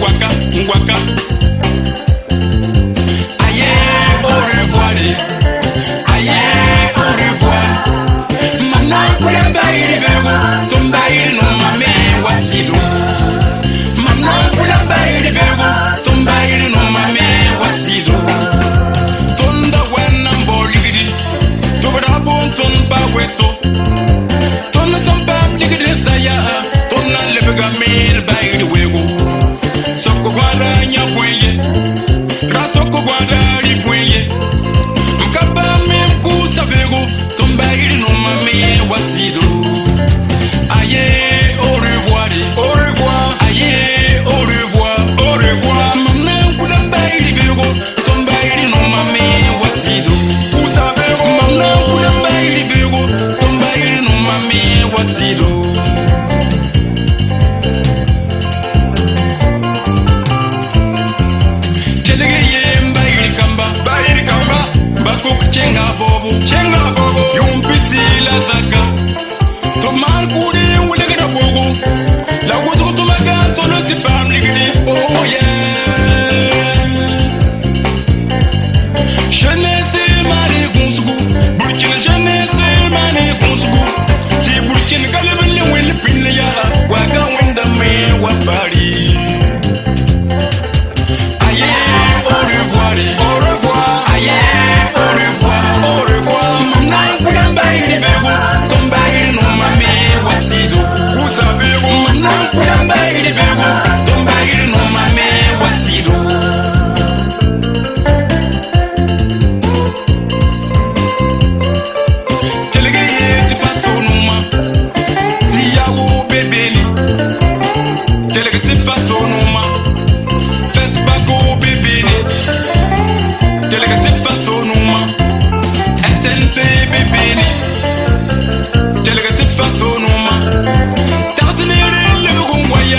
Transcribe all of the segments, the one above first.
Waka. Aïe, au revoir. Aïe, au revoir. Maintenant, Koulambaï, Bego, Tombaï, non, mamé, Wassido. Maintenant, Koulambaï, Bego, Tombaï, non, mamé, Wassido. Tonda, Wanambo, Ligidi. Tobra, bon, ton, Baweto. Ton, Tombam, Ligidi, Saya. Ton, Lebegamir, Baï, Wego. Soko gwada nyabweye Rasoko gwada ribweye Mkaba mimku sabego Tombairi no mame wasido Aye, au revoir, au revoir Aye, au revoir, au revoir Mamne kulambairi bego Tombairi no mame wasido Usabego Mamne kulambairi bego Tombairi no mame wasido Chenga bobo, yumpisi la zaka. Tomar kuri wule gada bogo. La wuzu tumaga tolo tipam ligidi. Oh yeah. Jeunesse mani kunsugu, Burkina jeunesse mani kunsugu. Si Burkina galibin wili pinne ya, waga wenda me wapari. Aye, au revoir, au revoir. Aye, au revoir. Au revoir, Mamna Koulambaï, Bego, Tombaï, non, mamé, Wassido. Usabego, Mamna Koulambaï, Bego, Tombaï, non, mamé, Wassido. Telegaye, tu fasses au nom, si yaou bébé, Telegaye, tu fasses au nom, fais pas go bébé, Telegaye, tu fasses au nom. Sense bebeni Delegate faso numa Tartinere lego waya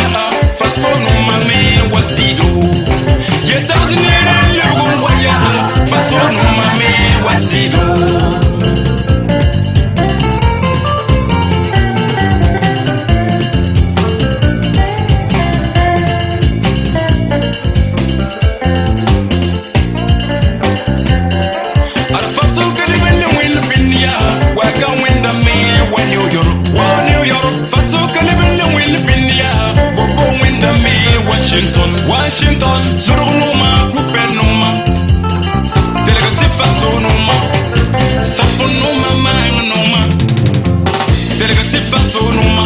Faso numa me wasido Ye tartinere lego waya Faso numa me wasido Washington, Zurunuma, Kupernuma, Delegate Fasonuma, Safonuma, Manuma, Delegate Fasonuma,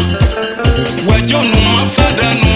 Wajonuma, Fadanuma.